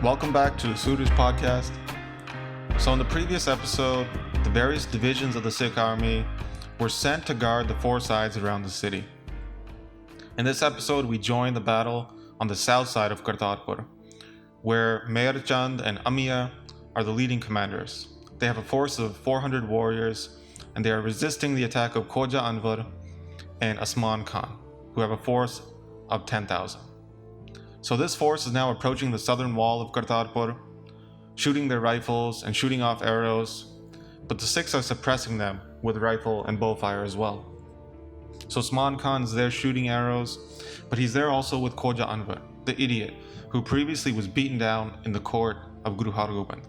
Welcome back to the Suraj Podcast. So in the previous episode, the various divisions of the Sikh army were sent to guard the four sides around the city. In this episode, we join the battle on the south side of Kartarpur, where Bidhi Chand and Amiya are the leading commanders. They have a force of 400 warriors, and they are resisting the attack of Khoja Anvar and Usman Khan, who have a force of 10,000. So this force is now approaching the southern wall of Kartarpur, shooting their rifles and shooting off arrows, but the Sikhs are suppressing them with rifle and bow fire as well. So Usman Khan is there shooting arrows, but he's there also with Khoja Anvar, the idiot, who previously was beaten down in the court of Guru Hargobind.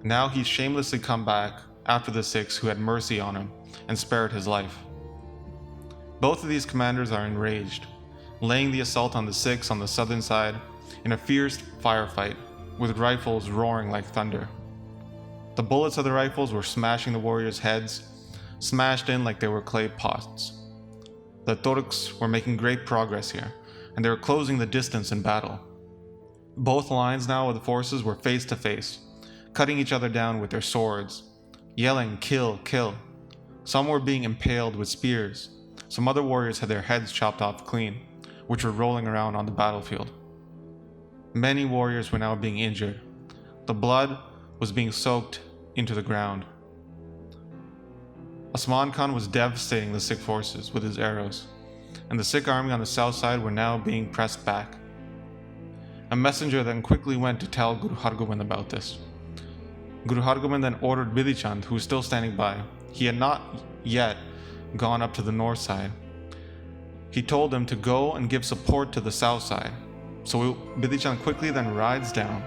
Now he's shamelessly come back after the Sikhs who had mercy on him and spared his life. Both of these commanders are enraged, laying the assault on the Sikhs on the southern side in a fierce firefight with rifles roaring like thunder. The bullets of the rifles were smashing the warriors' heads, smashed in like they were clay pots. The Turks were making great progress here, and they were closing the distance in battle. Both lines now of the forces were face to face, cutting each other down with their swords, yelling, "Kill, kill." Some were being impaled with spears. Some other warriors had their heads chopped off clean, which were rolling around on the battlefield. Many warriors were now being injured. The blood was being soaked into the ground. Usman Khan was devastating the Sikh forces with his arrows, and the Sikh army on the south side were now being pressed back. A messenger then quickly went to tell Guru Hargobind about this. Guru Hargobind then ordered Bidhi Chand, who was still standing by. He had not yet gone up to the north side. He told him to go and give support to the south side. So Bidhi Chand quickly then rides down,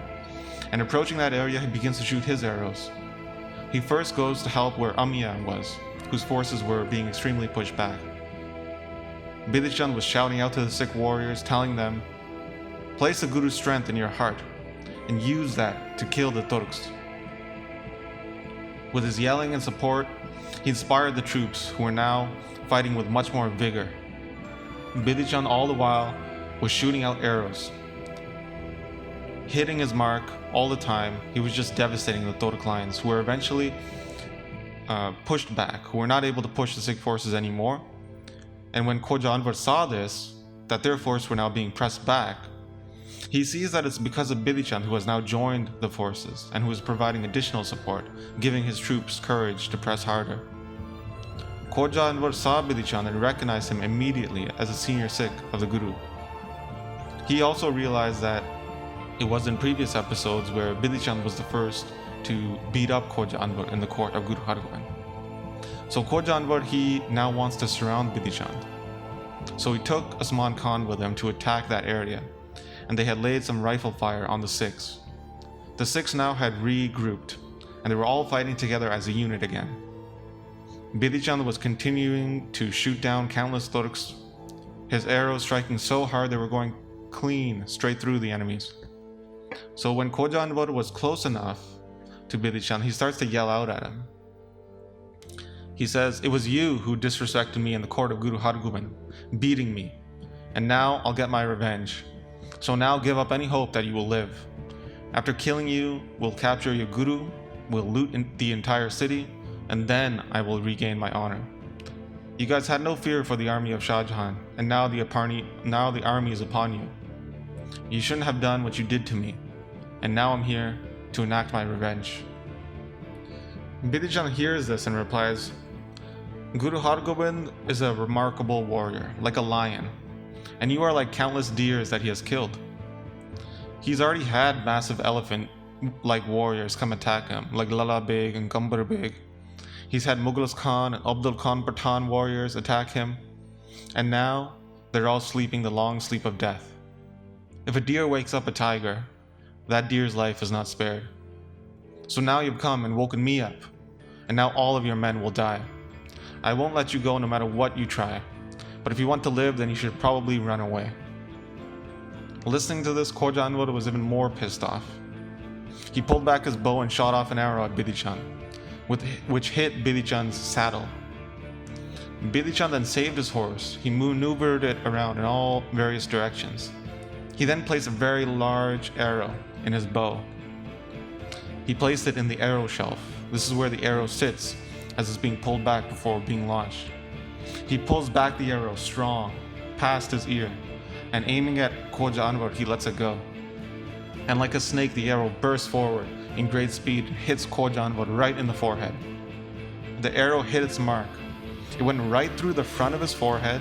and approaching that area, he begins to shoot his arrows. He first goes to help where Amiya was, whose forces were being extremely pushed back. Bidhi Chand was shouting out to the Sikh warriors, telling them, "Place the Guru's strength in your heart, and use that to kill the Turks." With his yelling and support, he inspired the troops, who were now fighting with much more vigor. Bidhi Chand all the while was shooting out arrows. Hitting his mark all the time, he was just devastating the Turk lines, who were eventually pushed back, who were not able to push the Sikh forces anymore. And when Khoja Anvar saw this, that their forces were now being pressed back, he sees that it's because of Bidhi Chand, who has now joined the forces and who is providing additional support, giving his troops courage to press harder. Khoja Anvar saw Bidhi Chand and recognized him immediately as a senior Sikh of the Guru. He also realized that it was in previous episodes where Bidhi Chand was the first to beat up Khoja Anvar in the court of Guru Hargobind. So Khoja Anvar, he now wants to surround Bidhi Chand. So he took Usman Khan with him to attack that area, and they had laid some rifle fire on the Sikhs. The Sikhs now had regrouped, and they were all fighting together as a unit again. Bidhi Chand was continuing to shoot down countless Turks, his arrows striking so hard they were going clean straight through the enemies. So when Khoja Anvar was close enough to Bidhi Chand, he starts to yell out at him. He says, "It was you who disrespected me in the court of Guru Hargobind, beating me, and now I'll get my revenge. So now give up any hope that you will live. After killing you, we'll capture your Guru, we'll loot the entire city, and then I will regain my honor. You guys had no fear for the army of Shah Jahan, and now the army is upon you. You shouldn't have done what you did to me, and now I'm here to enact my revenge." Bidhi Chand hears this and replies, "Guru Hargobind is a remarkable warrior, like a lion, and you are like countless deers that he has killed. He's already had massive elephant-like warriors come attack him, like Lala Beg and Kambar Beg. He's had Mughal Khan and Abdul Khan Pathan warriors attack him, and now they're all sleeping the long sleep of death. If a deer wakes up a tiger, that deer's life is not spared. So now you've come and woken me up, and now all of your men will die. I won't let you go no matter what you try, but if you want to live, then you should probably run away." Listening to this, Khoja Anvar was even more pissed off. He pulled back his bow and shot off an arrow at Bidhi Chand, which hit Bidhi Chand's saddle. Bidhi Chand then saved his horse. He maneuvered it around in all various directions. He then placed a very large arrow in his bow. He placed it in the arrow shelf. This is where the arrow sits as it's being pulled back before being launched. He pulls back the arrow strong, past his ear, and aiming at Khoja Anvar, he lets it go. And like a snake, the arrow bursts forward in great speed and hits Khoja Anvar right in the forehead. The arrow hit its mark. It went right through the front of his forehead,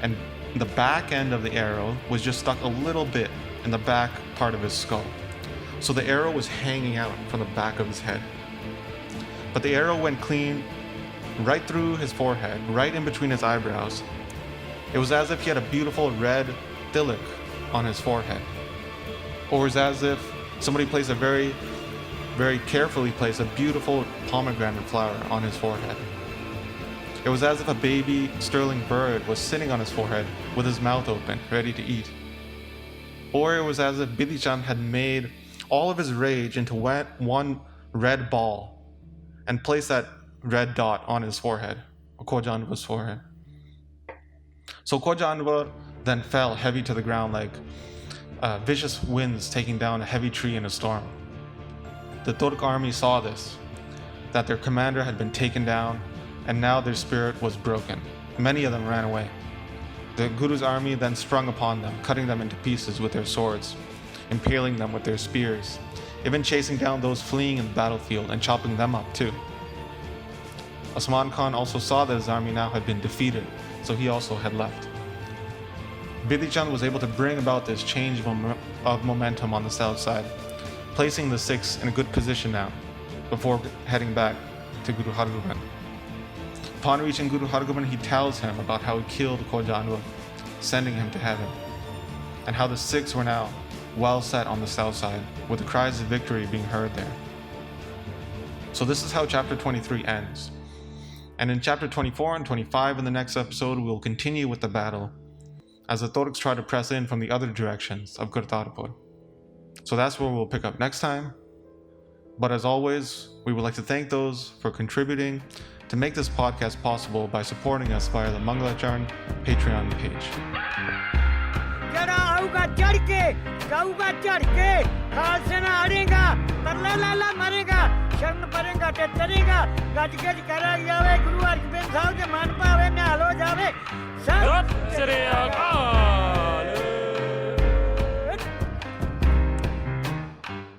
and the back end of the arrow was just stuck a little bit in the back part of his skull. So the arrow was hanging out from the back of his head. But the arrow went clean right through his forehead, right in between his eyebrows. It was as if he had a beautiful red tilak on his forehead. Or it was as if somebody placed a very, very carefully placed a beautiful pomegranate flower on his forehead. It was as if a baby sterling bird was sitting on his forehead with his mouth open, ready to eat. Or it was as if Bidhi Chand had made all of his rage into one red ball and placed that red dot on his forehead, Khoja Anvar's forehead. So Khoja Anvar then fell heavy to the ground like vicious winds taking down a heavy tree in a storm. The Turk army saw this, that their commander had been taken down, and now their spirit was broken. Many of them ran away. The Guru's army then sprung upon them, cutting them into pieces with their swords, impaling them with their spears, even chasing down those fleeing in the battlefield and chopping them up too. Osman Khan also saw that his army now had been defeated, so he also had left. Bidhi Chand was able to bring about this change of momentum on the south side, placing the Sikhs in a good position now, before heading back to Guru Hargobind. Upon reaching Guru Hargobind, he tells him about how he killed Khoja Anvar, sending him to heaven, and how the Sikhs were now well set on the south side, with the cries of victory being heard there. So this is how chapter 23 ends. And in chapter 24 and 25 in the next episode, we will continue with the battle, as the Turks try to press in from the other directions of Kartarpur. So that's where we'll pick up next time. But as always, we would like to thank those for contributing to make this podcast possible by supporting us via the Mangalacharn Patreon page. Sat Sri